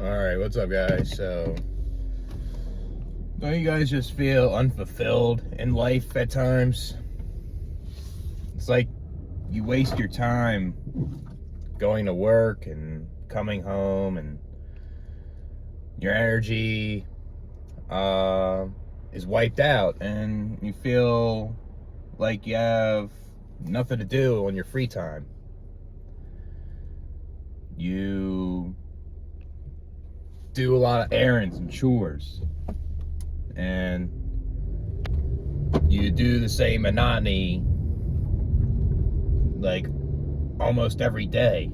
Alright, what's up, guys? So, don't you guys just feel unfulfilled in life at times? It's like you waste your time going to work and coming home, and your energy is wiped out, and you feel like you have nothing to do on your free time. You do a lot of errands and chores, and you do the same monotony like almost every day,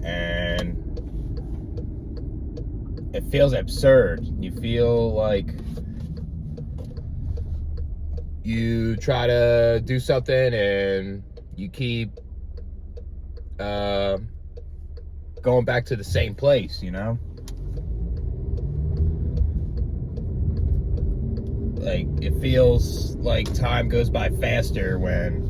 and it feels absurd. You feel like you try to do something and you keep going back to the same place, you know? Like, it feels like time goes by faster when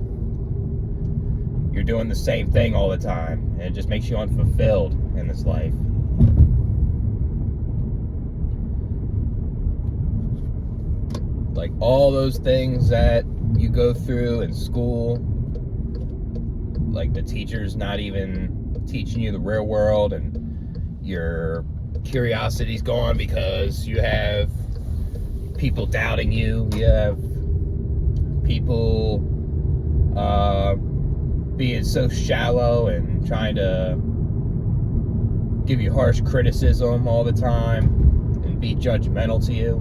you're doing the same thing all the time, and it just makes you unfulfilled in this life. Like, all those things that you go through in school, like the teacher's not even teaching you the real world, and your curiosity's gone because you have people doubting you. You have people being so shallow and trying to give you harsh criticism all the time and be judgmental to you.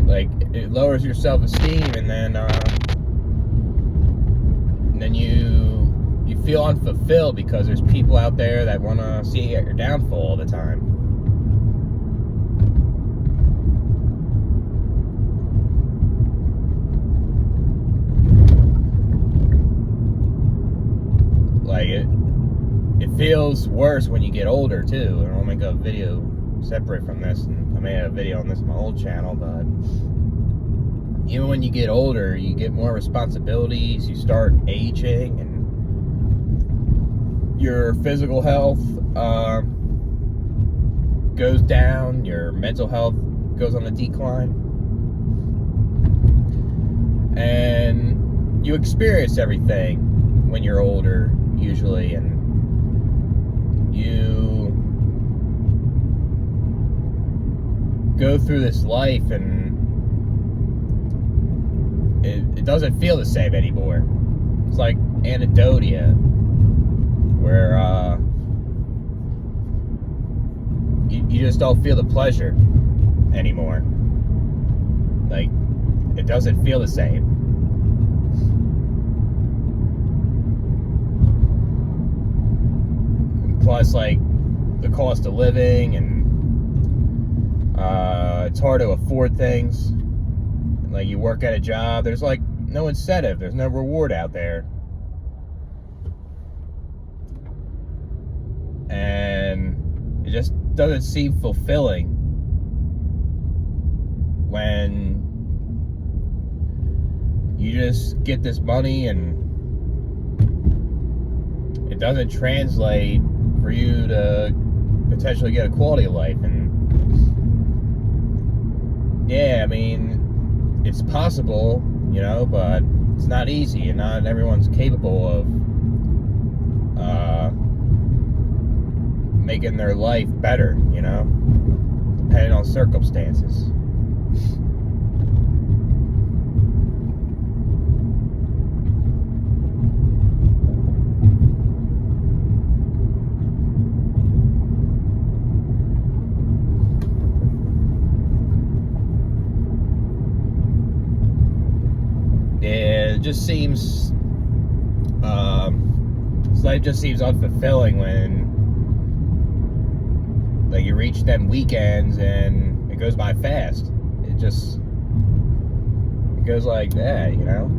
Like, it lowers your self-esteem, and then you feel unfulfilled because there's people out there that want to see you at your downfall all the time. Like, it feels worse when you get older too. And I'll make a video separate from this, and I made a video on this on my old channel, but even when you get older, you get more responsibilities, you start aging, and your physical health goes down, your mental health goes on a decline, and you experience everything when you're older, usually, and you go through this life, and it doesn't feel the same anymore. It's like anhedonia, where you just don't feel the pleasure anymore. Like, it doesn't feel the same. Plus, like, the cost of living, and it's hard to afford things. Like, you work at a job, there's like no incentive, there's no reward out there, and it just doesn't seem fulfilling when you just get this money and it doesn't translate for you to potentially get a quality of life. And yeah, I mean, it's possible, you know, but it's not easy, and not everyone's capable of making their life better, you know, depending on circumstances. It just seems, life just seems unfulfilling when, like, you reach them weekends and it goes by fast. It goes like that, you know?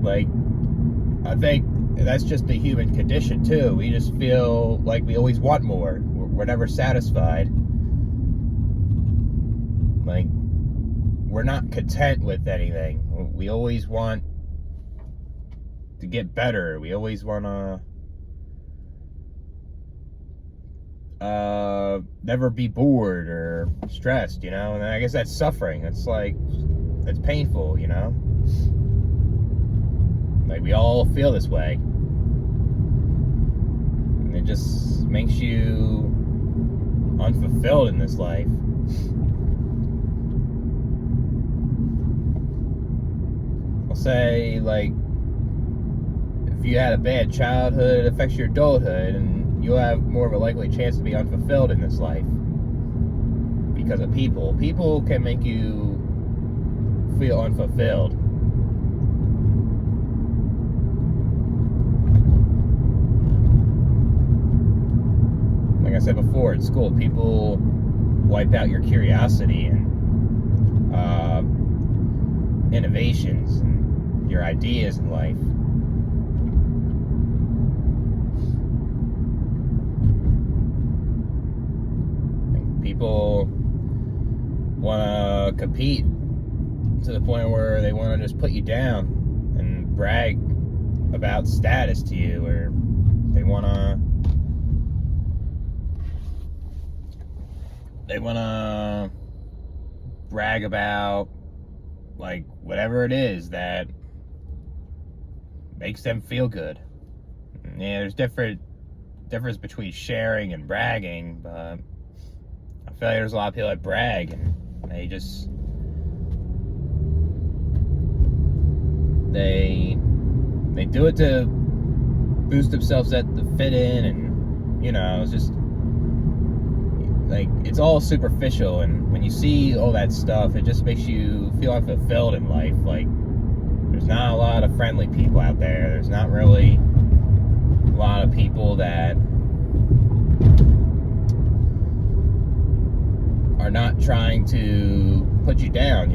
Like, I think that's just the human condition too. We just feel like we always want more. We're never satisfied. Like, we're not content with anything. We always want to get better. We always want to never be bored or stressed, And I guess that's suffering. It's like, that's painful, Like, we all feel this way. And it just makes you unfulfilled in this life. I'll say, like, if you had a bad childhood, it affects your adulthood, and you'll have more of a likely chance to be unfulfilled in this life because of people. People can make you feel unfulfilled. Like I said before, at school, people wipe out your curiosity and innovations and your ideas in life. People want to compete to the point where they want to just put you down and brag about status to you, or they want to brag about, like, whatever it is that makes them feel good. Yeah, there's difference between sharing and bragging, but I feel like there's a lot of people that brag and they do it to boost themselves up to fit in, and it's just like, it's all superficial, and when you see all that stuff, it just makes you feel unfulfilled in life. Like, there's not a lot of friendly people out there. There's not really a lot of people that are not trying to put you down,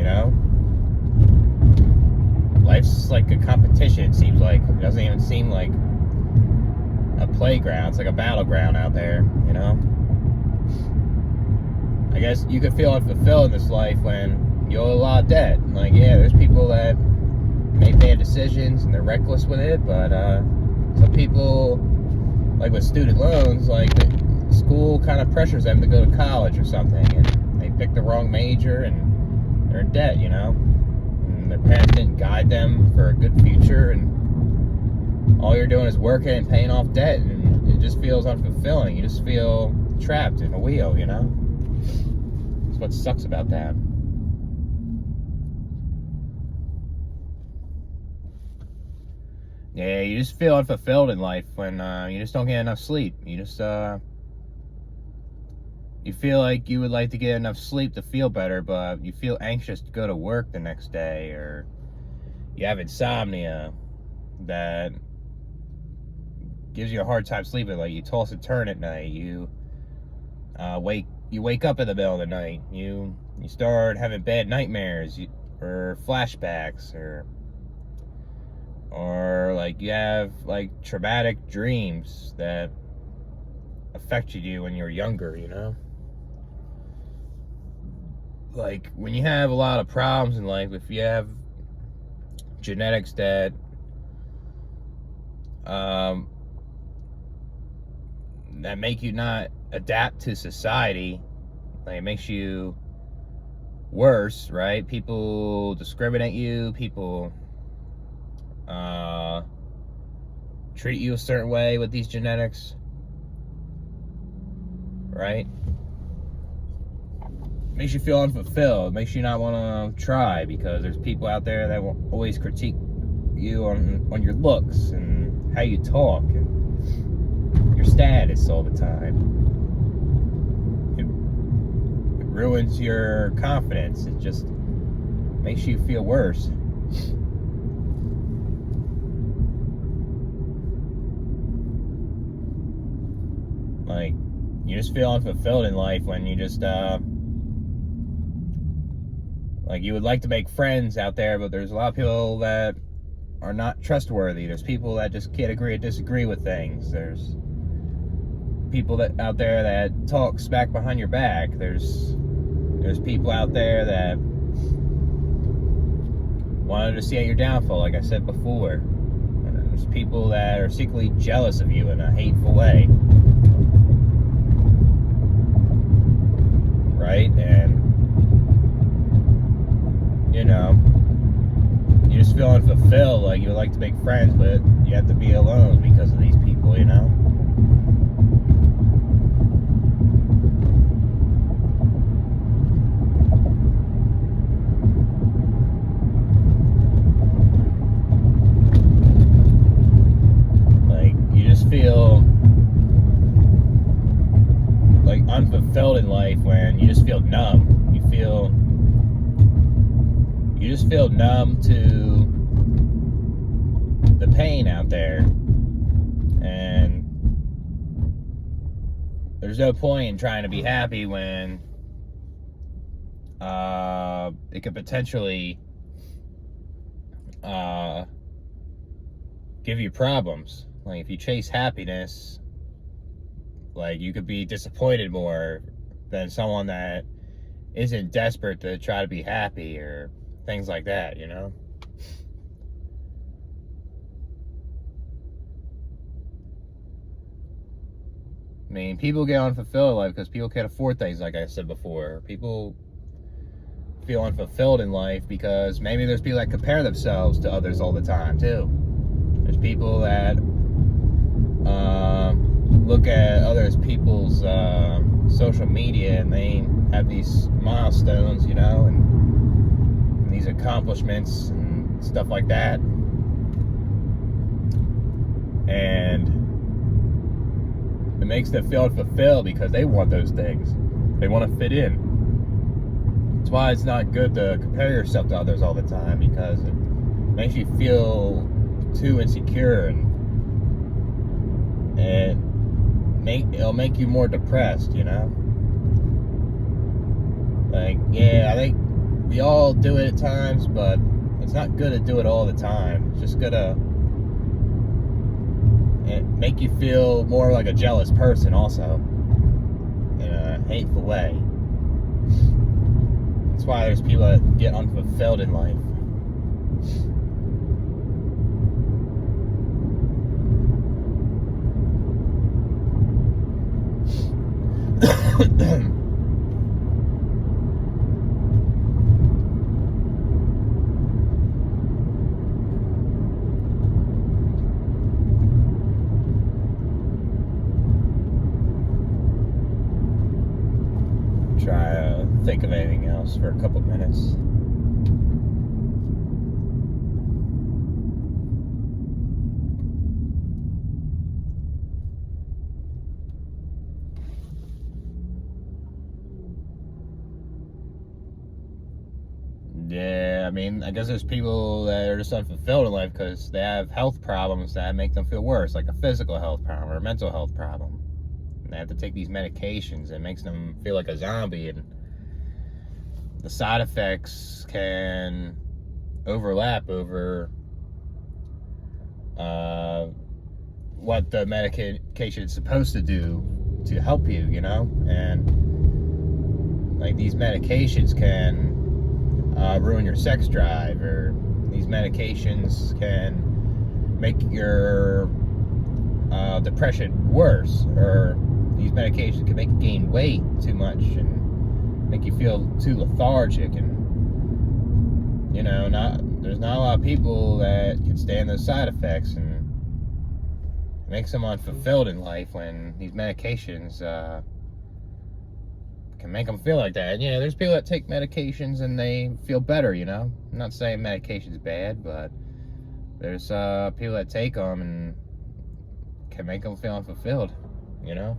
Life's like a competition, it seems like. It doesn't even seem like a playground. It's like a battleground out there, I guess you could feel unfulfilled in this life when you owe a lot of debt. Like, yeah, there's people that make bad decisions and they're reckless with it, but some people, like with student loans, like, school kind of pressures them to go to college or something, and they pick the wrong major and they're in debt, and their parents didn't guide them for a good future, and all you're doing is working and paying off debt, and it just feels unfulfilling. You just feel trapped in a wheel, That's what sucks about that. Yeah, you just feel unfulfilled in life when you just don't get enough sleep. You just you feel like you would like to get enough sleep to feel better, but you feel anxious to go to work the next day, or you have insomnia that gives you a hard time sleeping. Like, you toss and turn at night. You wake up in the middle of the night. You start having bad nightmares, or flashbacks, or like you have like traumatic dreams that affected you when you were younger, Like, when you have a lot of problems in life, if you have genetics that make you not adapt to society, like, it makes you worse, right? People discriminate you, people treat you a certain way with these genetics, right? Makes you feel unfulfilled, makes you not want to try, because there's people out there that will always critique you on your looks and how you talk and your status all the time. It ruins your confidence. It just makes you feel worse. Like, you just feel unfulfilled in life when you just like, you would like to make friends out there, but there's a lot of people that are not trustworthy. There's people that just can't agree or disagree with things. There's people that out there that talk smack behind your back. There's people out there that wanted to see your downfall, like I said before. And there's people that are secretly jealous of you in a hateful way. Right? And, you know, you just feel unfulfilled, like you would like to make friends, but you have to be alone because of these people, you know? Like, you just feel like unfulfilled in life when you just feel numb. You just feel numb to the pain out there, and there's no point in trying to be happy when it could potentially give you problems. Like, if you chase happiness, like, you could be disappointed more than someone that isn't desperate to try to be happy or things like that, you know? I mean, people get unfulfilled in life because people can't afford things, like I said before. People feel unfulfilled in life because maybe there's people that compare themselves to others all the time, too. There's people that look at other people's social media and they have these milestones, you know, and these accomplishments and stuff like that. And it makes them feel unfulfilled because they want those things. They want to fit in. That's why it's not good to compare yourself to others all the time, because it makes you feel too insecure, and it'll make you more depressed, you know? Like, yeah, I think we all do it at times, but it's not good to do it all the time. It's just gonna make you feel more like a jealous person also, in a hateful way. That's why there's people that get unfulfilled in life. Try to think of anything else for a couple minutes. Yeah, I mean, I guess there's people that are just unfulfilled in life because they have health problems that make them feel worse, like a physical health problem or a mental health problem. And they have to take these medications. It makes them feel like a zombie, and the side effects can overlap over what the medication is supposed to do to help you, you know? And like, these medications can ruin your sex drive, or these medications can make your depression worse, or these medications can make you gain weight too much and make you feel too lethargic, and you know, there's not a lot of people that can stand those side effects, and it makes them unfulfilled in life when these medications can make them feel like that. And yeah, there's people that take medications and they feel better, you know? I'm not saying medication's bad, but there's people that take them and can make them feel unfulfilled, you know?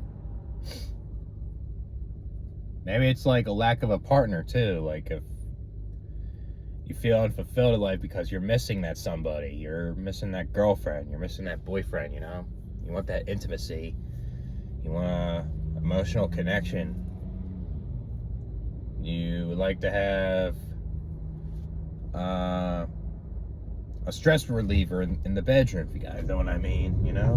Maybe it's like a lack of a partner too. Like, if you feel unfulfilled in life because you're missing that somebody, you're missing that girlfriend, you're missing that boyfriend, you know? You want that intimacy, you want emotional connection. You would like to have a stress reliever in the bedroom, if you guys know what I mean, you know?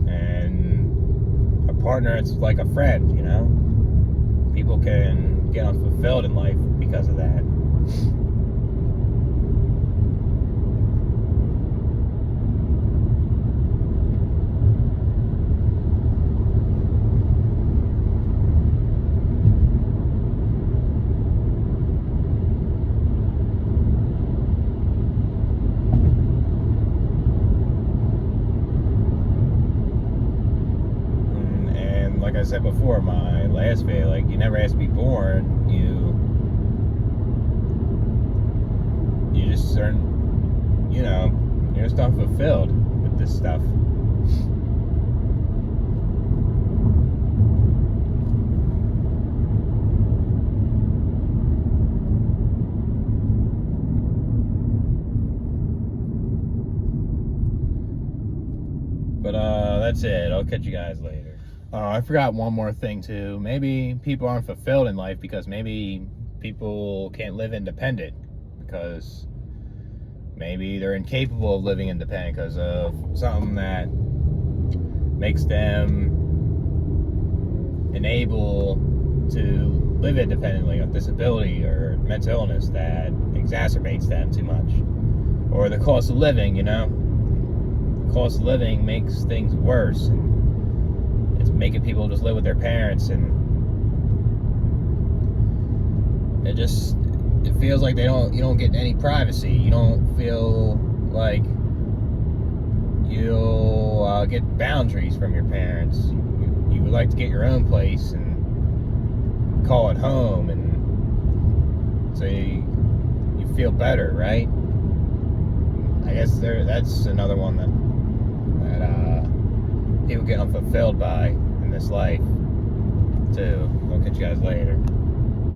And a partner, it's like a friend, you know? People can get unfulfilled in life because of that. Like I said before, my last video, like, you never asked to be born. You just aren't, you know, you're just unfulfilled with this stuff. But that's it. I'll catch you guys later. I forgot one more thing too. Maybe people aren't fulfilled in life because maybe people can't live independent, because maybe they're incapable of living independent because of something that makes them unable to live independently, a disability or mental illness that exacerbates them too much. Or the cost of living, you know? The cost of living makes things worse. It's making people just live with their parents, and it feels like you don't get any privacy. You don't feel like you'll get boundaries from your parents. You would like to get your own place and call it home, and so you feel better, right? I guess that's another one that people get unfulfilled by in this life too. I'll catch you guys later.